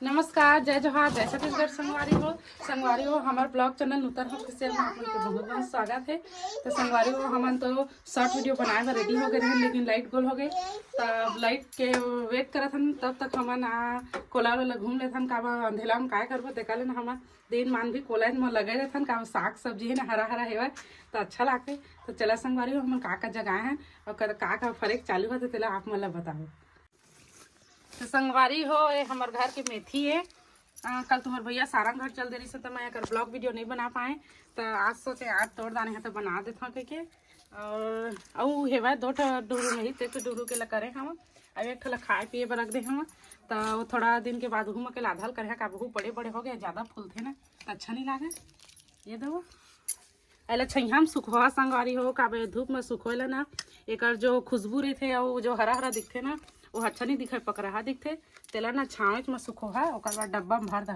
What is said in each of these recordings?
नमस्कार, जय जोहार, जय छत्तीसगढ़। संगवारी हो हमारे ब्लॉग चैनल नूतन हो किसी में आप लोग के बहुत बहुत स्वागत है। तो संगवारी हो हम तो शॉर्ट वीडियो बनाए में रेडी हो गए हैं, लेकिन लाइट गोल हो गए। तब लाइट के वेट करत हन, तब तक हमन कोला वाला घूम लेते हन। का अंधेला में काय करबो देखा लेना हम दिन मान भी कोला में लगे रहते हन। का साग सब्जी है ना हरा हरा हेवा तो अच्छा लगते। तो चला संगवारी हो हम का जगह हैं और का फर्क चालू है, तो चला आप मला बताओ। तो संगवारी हो ये हमारे घर की मेथी है। कल तुम्हारे भैया सारंग घर चल दे रही से, तो मैं अगर ब्लॉग वीडियो नहीं बना पाए तो आज सोचे आज तोड़ दाने हैं तो बना देता हूँ के। और हेवा दो डूरू नहीं तो डूरू के ला करे हम अब एक ठला खाए पिए पर रख दे हम। तो थोड़ा दिन के बाद घूम के लाधल करे का बहु बड़े बड़े हो गए, ज़्यादा फूल थे ना तो अच्छा नहीं लगे। ये दो अल छैया में सुखवा संगवारी हो का धूप में सुखोला ना एक जो खुशबू रही थे और जो हरा हरा दिखते ना वो अच्छा नहीं दिखे, पकड़ा दिखते तेला ना छाँच में सुखो है और बाद डब्बा में भर दे।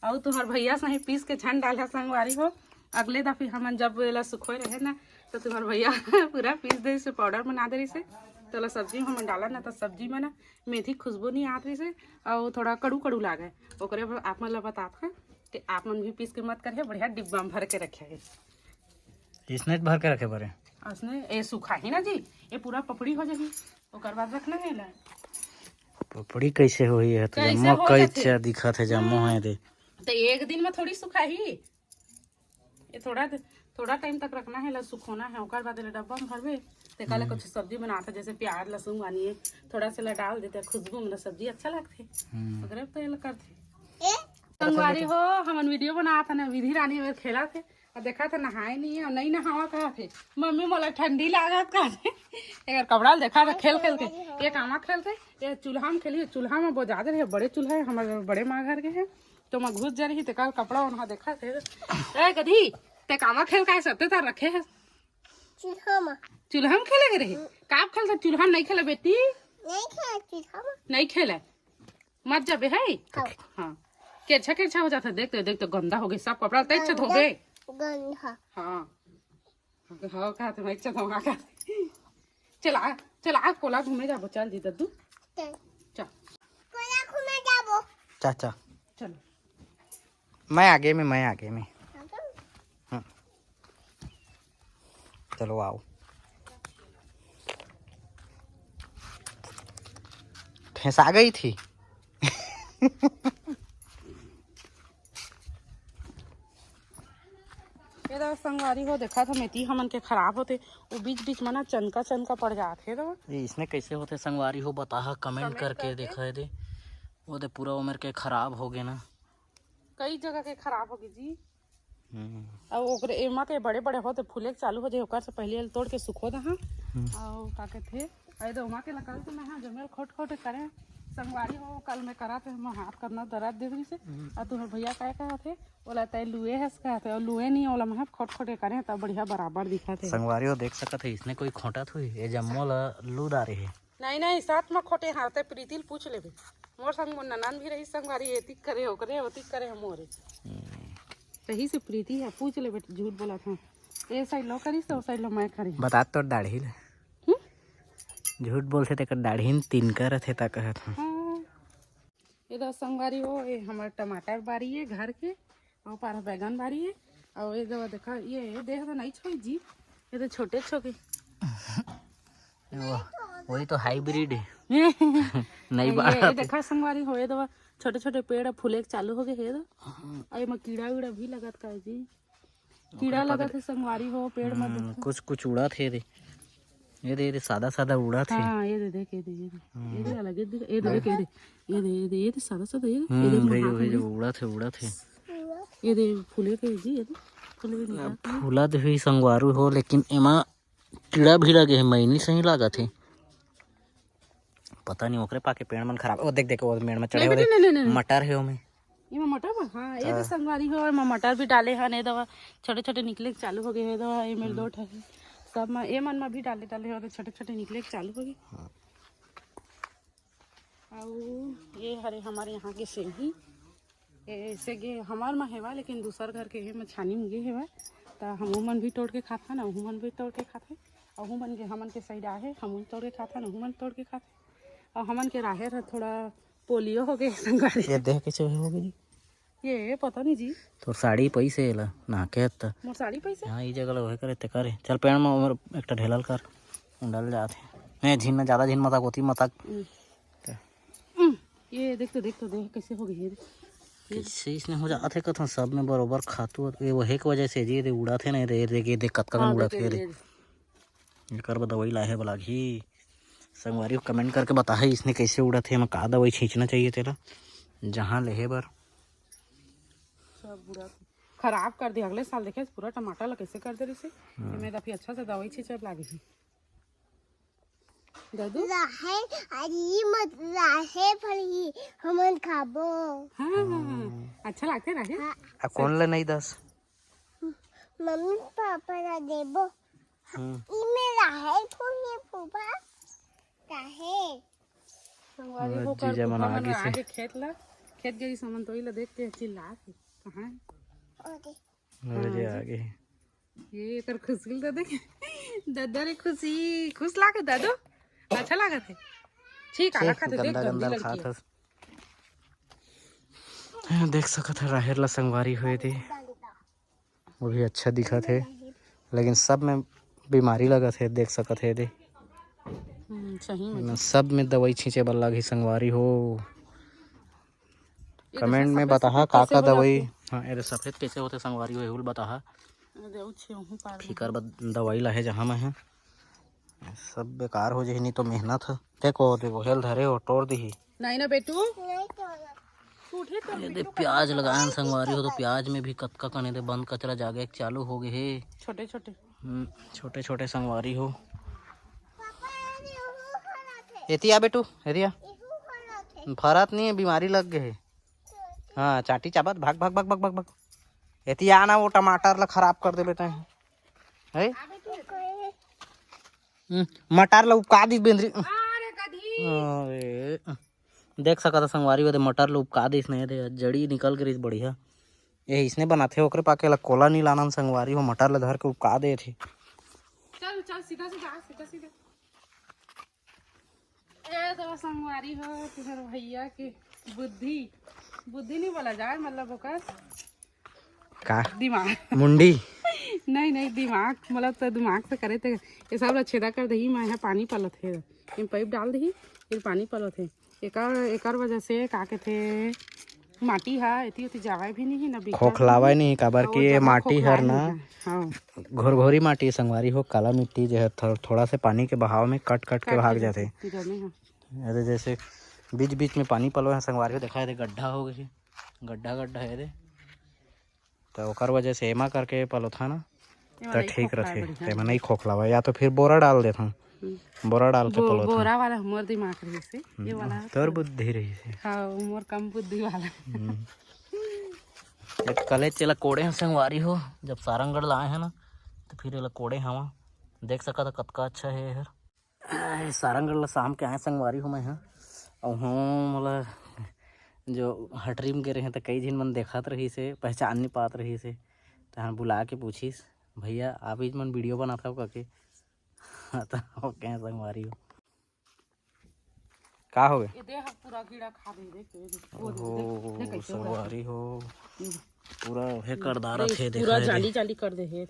और तुम्हारे भैया से पीस के छन डाल संगवारी हो। अगले दफे हम जब एला सुखोए रहे ना तो तुम्हारे भैया पूरा पीस दे से पाउडर बना दे रही से। तो सब्जी में हम डाला ना तो सब्जी में ना मेथी खुशबू नहीं आती रही से और थोड़ा कड़ू कड़ू लागे। ओकरे आप मन बताते हैं कि आप मन भी पीस के मत करिए, बढ़िया डिब्बा में भर के रखे। इसने भर के रखे पड़े उसने ये सूखा ही ना जी, ये पूरा पपड़ी हो जाएगी ओकर बाद रखना है ला। पपड़ी कैसे हुई है तो जम्मो कैसे दिखत है जम्मो है दे तो एक दिन में थोड़ी सूखा ही, ये थोड़ा टाइम तक रखना है ला, सुखोना है ओकर बाद डब्बा में भरबे। ते काले कुछ सब्जी बनाते जैसे प्याज लहसुन बानिए थोड़ा सा ला डाल देते, खुशबू में सब्जी अच्छा लगते ओकरे तो ये करते। संगवारी हो हमन वीडियो बना था ना, विधि रानी में खेला थे और देखा था नहाए नहीं है और नहीं नहावा कहा थे। मम्मी मोला ठंडी लागत कहा थे एक कपड़ा देखा था खेल खेल के ये कामा खेलते ये चूल्हा में खेली। चूल्हा में बहुत ज्यादा है, बड़े चूल्हा है हमारे बड़े माँ घर के है। तो मैं घुस जा रही थी कल कपड़ा वहाँ देखा थे गधी ते कामा खेल का सबते तार रखे है चूल्हा में खेले रही काप खेल चूल्हा में नहीं खेले बेटी, नहीं खेले मत जाबे है। हाँ केच्छा हो जाता, देखते देखते गंदा हो गए सब कपड़ा तेज से धो गए। हाँ हाँ कहा मैं इच्छा धोगा का चला चला कोला घूमे जाबो चल जी दद्दू चल कोला घूमे जाबो चाचा चलो मैं आगे में चलो आओ। ठेसा गई थी संगवारी हो देखा था मेथी हमन के खराब होते वो बीच बीच में ना चनका पड़ जाते तो इसने कैसे होते संगवारी हो बता कमेंट करके देखा दे। वो तो पूरा उम्र के खराब हो गए ना, कई जगह के खराब हो गए जी। और ओकरे एमा के बड़े बड़े होते फूले चालू हो जाए ओकर से पहले तोड़ के सुखो दे। हाँ और का कहते अरे तो वहाँ के लकल तो मैं हाँ जमेल खोट करे संगवारी हो कल मैं करा थे हम हाथ करना दर्द दे दी से। और तुम्हारे भैया क्या कहा थे बोला तय लुए है थे और लुए नहीं ओला मैं खोटे करे तब बढ़िया बराबर दिखा थे। संगवारी हो देख सकत है इसने कोई खोटा थी ये जम्मो लू डारे है। नहीं साथ में खोटे हाथे प्रीतिल पूछ ले मोर संग मोर ननन भी रही संगवारी एतिक करे ओकरे ओतिक करे मोरे सही से प्रीति है पूछ ले बेटी झूठ बोला था ये साइड लो करी तो साइड लो मैं करी बता तो दाढ़ी झूठ बोलते थे दाढ़ी तीन कर थे ता कहत हाँ। ये तो संगवारी हो ये हमारे टमाटर बारी है घर के और पारा बैगन बारी है और ये दवा देखा ये देख तो नहीं छोई जी, ये तो छोटे छोटे वही तो हाइब्रिड है नहीं ये देखा संगवारी हो ये दवा छोटे छोटे पेड़ फूले चालू हो गए है तो और कीड़ा उड़ा भी लगत का जी, कीड़ा लगा थे संगवारी हो पेड़ में कुछ उड़ा थे रे ये सादा उड़ा थे। हाँ ये देख ये अलग ये देख ये सादा ये उड़ा थे ये दे फूले के जी ये फूला हुई संगवारू हो लेकिन एमा कीड़ा भी लगे है मैनी सही लगा थे पता नहीं ओकरे पाके पेड़ मन खराब। ओ देख वो पेड़ में चढ़े हुए मटर है ओमे ये मटर हाँ ये तो संगवारी हो और मटर भी डाले हैं ने दवा छोटे छोटे निकले चालू हो गए है दवा ये मेरे दो ठे सब में ये मन में भी डाले हो तो छोटे छोटे निकले चालू हो गए। और ये हरे हमारे यहाँ के सेही ऐसे गे हमार में हेवा लेकिन दूसर घर के है में छानी में गे हेवा तो हम मन भी तोड़ के खाता ना मन भी तोड़ के खाते और मन के हमन के साइड आहे हम तोड़ के खाता ना मन तोड़ के खाते और हमन के राहे थोड़ा पोलियो हो गए संगवारी। ये देख कैसे हो गई ये पता नहीं जी। तो साड़ी पैसे ला ना के त मोर साड़ी पैसे हां ई जगह होए करे ते करे चल पेड़ में उमर एक ढेलल कर डल जाते मैं झिन ज्यादा झिन मता गोती मता ये देख कैसे हो गई ये कैसे इसने हो जाते कथन सब में बरोबर खातू ये वही के वजह से जी दे उड़ा थे नहीं रे रे के दे कत कन उड़ा थे रे कर दवाई लाहे वाला ही संगवारी को कमेंट करके बता है इसने कैसे उड़ा थे मैं का दवाई छींचना चाहिए तेरा जहाँ लेहे बर सब बुरा खराब कर दिया। अगले साल देखे पूरा टमाटर ला कैसे कर दे रही से मैं दफी अच्छा से दवाई छींचे लागी थी दादू राहे अरी मत राहे फली हमन खाबो। हाँ अच्छा लगते रहे। आ कौन ले नहीं दस मम्मी पापा ला देबो इमे राहे फूल फूफा राहे संगवारी हो कर मन आगे खेत गई समन तो ही ला देख के चिल्ला के कहां ओके आगे ये कर खुशी दे देख दादा रे खुशी खुश लागे दादू अच्छा लागत है ठीक है खाते देख गंदी लड़की है देख सकत है राहेर ला संगवारी हुए थे वो भी अच्छा दिखा थे लेकिन सब में बीमारी लगत है देख सकत है दे सही में सब में दवाई छींचे वाला ही संगवारी हो कमेंट में बता का दवाई हाँ ये सफेद कैसे होते संगवारी हो हुल बता फिकर दवाई लाहे जहाँ में है सब बेकार हो जाए नहीं तो मेहनत है देखो हेल धरे हो तोड़ दी नहीं ना बेटू ये प्याज लगाए संगवारी हो तो प्याज में भी कतका कने दे बंद कचरा जागे चालू हो गए है छोटे छोटे छोटे छोटे संगवारी हो एतिया बेटू एतिया फरत नहीं है बीमारी लग गए है हाँ चाटी चाबत भाग भाग भाग भाग भाग भाग एतिया आना वो टमाटर ला खराब कर दे लेते हैं मटर ला उपका दी बेंद्री अरे देख सका संगवारी वाले मटर ला उपका दी नहीं दे जड़ी निकल गई बढ़िया ये इसने बनाते ओकरे पाके ला कोला नहीं लाना संगवारी हो मटर ला धर के उपका दे थे चल चल सीधा सीधा सीधा ये तो संगवारी हो तुहर भैया के बुद्धि बुद्धि नहीं बोला जाए मतलब ओकर का दिमाग मुंडी नहीं दिमाग मतलब तो दिमाग से करे थे ये सब ला छेदा कर दही मैं यहाँ पानी पलत है इन पाइप डाल दही फिर पानी पलत है एकर वजह से का के थे माटी है इतनी उतनी जावे भी नहीं ना खोखलावा नहीं काबर कि ये माटी हर ना हाँ घोरघोरी माटी संगवारी हो काला मिट्टी जो है थोड़ा से पानी के बहाव में कट कट के भाग जाते अरे जैसे बीच बीच में पानी पलो है संगवारी हो देखा है गड्ढा हो गई गड्ढा गड्ढा है रे तो ओकर वजह से एमा करके पलो था ना तो ठीक रहे एमा नहीं खोखलावा या तो फिर बोरा डाल देता हूँ बोरा डाल के पलो बोरा वाला मोर दिमाग रही से ये वाला तोर बुद्धि रही से हाँ मोर कम बुद्धि वाला एक कले चला कोड़े हैं संगवारी हो जब सारंगढ़ लाए हैं ना तो फिर ये कोड़े हवा देख सका था कतका अच्छा है यार सारंगढ़ ला शाम के आए संगवारी हो मैं यहाँ और हूँ मतलब जो हटरी में गिरे हैं तो कई दिन मन देखत रही से पहचान नहीं पात रही से तो हाँ बुला के पूछीस भैया आप ही मन वीडियो बनाता हो करके तो क्या संगवारी हो का हो गए पूरा कीड़ा खा ओहो संगवारी हो पूरा है करदारा थे पूरा जाली जाली कर दे है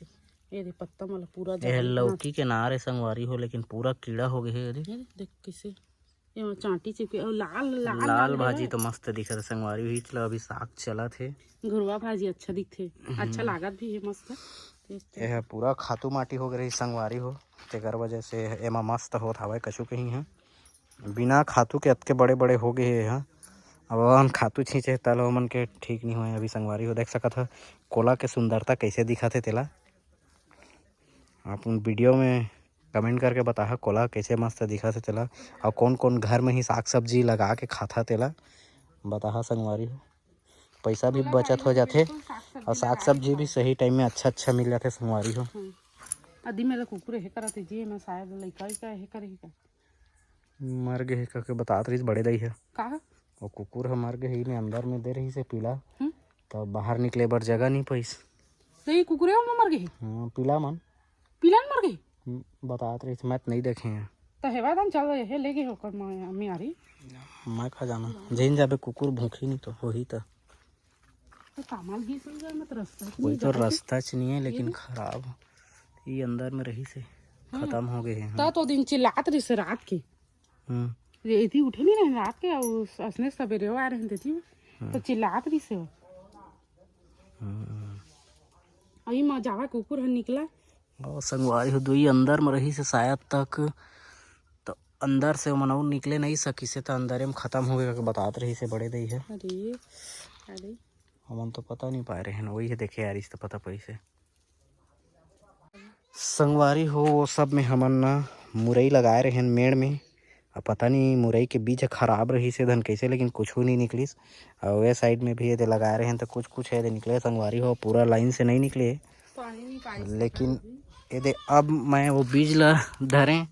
ये दे पत्ता मतलब पूरा ये लौकी के नारे संगवारी हो लेकिन पूरा कीड़ा हो गए है देख कैसे ये चांटी चिपके और लाल लाल लाल भाजी तो मस्त दिखत है संगवारी हुई चला अभी साग चला थे घुरवा भाजी अच्छा दिखते अच्छा लागत भी है मस्त यह पूरा खातू माटी हो गई संगवारी हो तेकर वजह से एमा मस्त होत हवे कछु कहीं है बिना खातू के अतके बड़े बड़े हो गए है अब हम खातू छींचे तल मन के ठीक नहीं हुए अभी संगवारी हो देख सकत है कोला के सुंदरता कैसे दिखा थे तेला आप वीडियो में कमेंट करके बता कोला कैसे मस्त दिखा से तेला और कौन कौन घर में ही साग सब्जी लगा के खाता तेला बता संगवारी हो पैसा भी बचत हो जाते और साग सब्जी भी सही टाइम में अच्छा मिल जाते संगवारी हो आदि मेरा कुकुर है करते जी मैं शायद लइका का है करे का मर गए करके बतात रही बड़े दई है का वो कुकुर है मर गए ने अंदर में दे रही से पीला तो बाहर निकले बर जगह नहीं पैस नहीं कुकुरे मर गए हां पीला मन पीला मर गए बतात रही मैं नहीं देखे हैं तो हेवा दान चल रहे है लेके होकर अम्मी आ रही मैं का जाना जैन जाबे कुकुर भूखी नहीं तो वही तो सामान घिस हो जाए मत रास्ता वही तो रास्ता च नहीं है लेकिन खराब ये अंदर में रही से खत्म हो गए हैं। ता तो दिन चिल्लात रही से रात के ये थी उठे नहीं रहे रात के और असने सवेरे आ रहे थे तो चिल्लात रही से अभी मजावा कुकुर है निकला और संगवारी हो दुई अंदर में रही से शायद तक तो अंदर से मनऊ निकले नहीं सकी से तो अंदर में खत्म हो गया बतात रही से बड़े दही है। अरे अरे हमन तो पता नहीं पाए रहे हैं वही है देखे यार इस तो पता पैसे संगवारी हो वो सब में हमन ना मुरई लगाए रहे हैं मेड़ में अब पता नहीं मुरई के बीज खराब रही से धन कैसे लेकिन कुछ नहीं निकलिस और वे साइड में भी ये लगाए रहे हैं तो कुछ है निकले संगवारी हो पूरा लाइन से नहीं निकले लेकिन ये अब मैं वो बीज ला धरें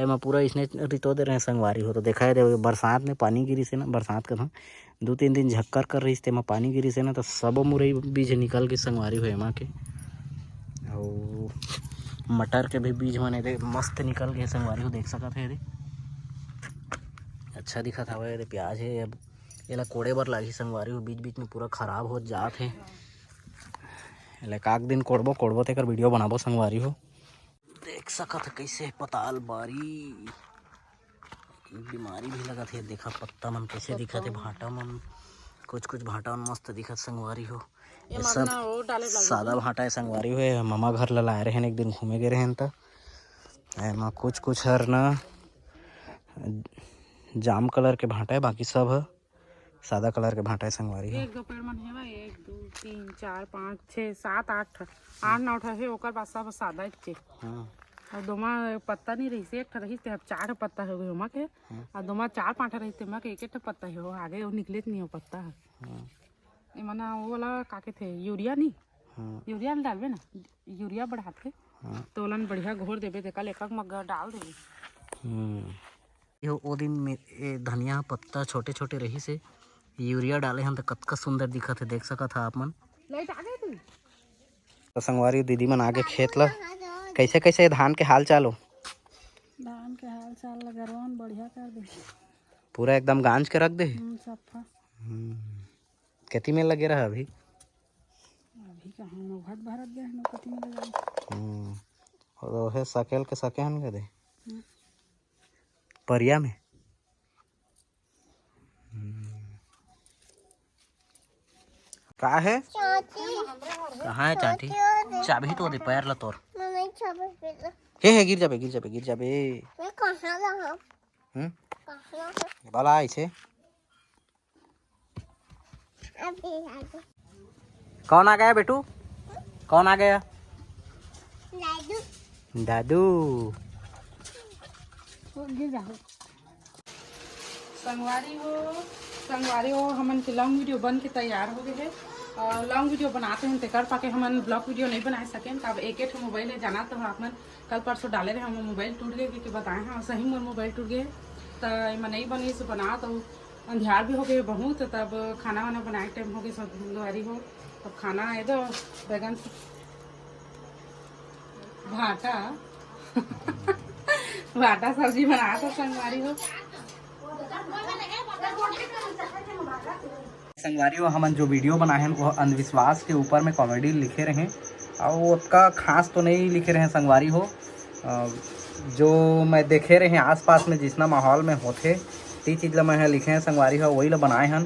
मैं पूरा इसने रितो दे रहे हैं संगवारी हो तो देखा है बरसात में पानी गिरी से ना बरसात का था 2-3 दिन झक्कर कर रही थे पानी गिरी से ना तो सब मुरई बीज निकल के संगवारी हो एमा के और मटर के भी बीज मैंने दे मस्त निकल गए संगवारी हो देख सका थे अच्छा दिखा था ये प्याज है अब ये कोड़े बर लागी संगवारी हो बीच में पूरा खराब हो जात है एक दिन कोड़बो तेकर वीडियो बनाबो संगवारी हो देख सकत कैसे पताल बारी बीमारी भी लगत है देखा पत्ता मन कैसे दिखत है भाटा मन कुछ भाटा मन मस्त दिखत संगवारी हो ये सब सादा भाटा है संगवारी हो मामा घर ला लाए रहे हैं एक दिन घूमे गए रहे तो एमा कुछ हर ना जाम कलर के भाटा है बाकी सब है सादा कलर के भाटा है संगवारी है। 1-2 पेड़ मन है 1 2 3 4 5 6 7 8 है ओकर बाद सब सादा है। हां और दोमा पत्ता नहीं रही से एक रही थे अब 4 पत्ता हो गए होमा के और दोमा 4-5 रही थे के एक पत्ता हो आगे वो निकले नहीं हो पत्ता है। ये मना वो वाला काके थे यूरिया नहीं यूरिया डालबे ना यूरिया बढ़ाते तो ओलन बढ़िया घोर देबे ते कल एक मग्गा डाल देबे यो ओ दिन में धनिया पत्ता छोटे रही से यूरिया डाले हम तो कतका सुंदर दिखा थे देख सका था आप मन लाइट आ गई तू तो संगवारी दीदी मन आगे खेत ला कैसे धान के हाल चालो धान के हाल चाल लगरवान बढ़िया कर दे पूरा एकदम गांज के रख दे सफा खेती में लगे रहा अभी कहाँ नौघट भारत गए नौकती में लगा और है सकेल के सके हन दे परिया में का है कहाँ है चाटी चाबी तो दे पैर ला तोर हे गिर जाबे बाला आई छे कौन आ गया बेटू कौन आ गया दादू संगवारी हो हमन के लॉन्ग वीडियो बन के तैयार हो गए है और लॉन्ग वीडियो बनाते हैं तेकर पाके हमन ब्लॉग वीडियो नहीं बना सकें तब एक मोबाइल है जाना तो आपन कल परसों डाले रहे हम मोबाइल टूट गए कि बताए हैं सही मोर मोबाइल टूट गए तो नहीं बनी से बना तो अंधियार भी हो गए बहुत तब खाना वाना बनाए टाइम हो गए संगवारी हो तब खाना है तो बैगन भाटा भाटा सब्जी बना तो संगवारी हो संगवारी हो हमन जो वीडियो बनाए हैं वो अंधविश्वास के ऊपर में कॉमेडी लिखे रहे और उसका खास तो नहीं लिखे रहे संगवारी हो जो मैं देखे रहे आसपास में जितना माहौल में होते ती चीज़ ला मैं लिखे हैं संगवारी हो वही ला बनाए हन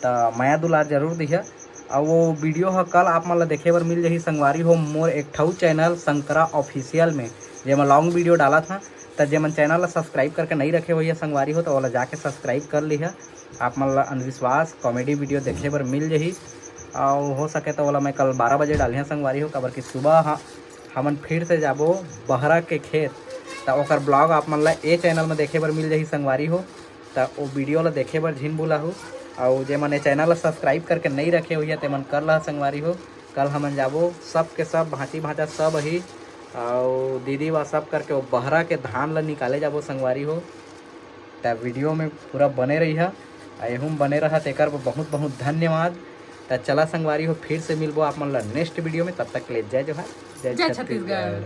तो मैं दुलार जरूर दिया और वो वीडियो है कल आप मन ला देखे बर मिल जाही संगवारी हो मोर एक ठऊ चैनल शंकरा ऑफिशियल में जेमा लॉन्ग वीडियो डाला था तो जेमन चैनल ला सब्सक्राइब करके नहीं रखे हुई संगवारी हो तो वाला जाके सब्सक्राइब कर लिहा आप मन ला अंधविश्वास कॉमेडी वीडियो देखे बर मिल जाही और हो सके तो वाला मैं कल 12 बजे डाली संगवारी हो काबर कि सुबह हमन फिर से जाबो बहरा के खेत तो ओकर ब्लॉग आप मन ला ए चैनल में देखे बर मिल जाही संगवारी हो तो वो वीडियो ला देखे बर झिन बुला हो और जे मन चैनल ला सब्सक्राइब करके नहीं रखे हुई ते मन कर ला संगवारी हो कल हमन जाबो सब के सब भांति भांटा सब ही और दीदी वा सब करके वो बहरा के धान ला निकाले जाबो संगवारी हो तो वीडियो में पूरा बने रही है एहूँ बने रहा तेकर बहुत बहुत धन्यवाद तो चला संगवारी हो फिर से मिलबो आप मन ला नेक्स्ट वीडियो में तब तक ले जय जोहार जय छत्तीसगढ़।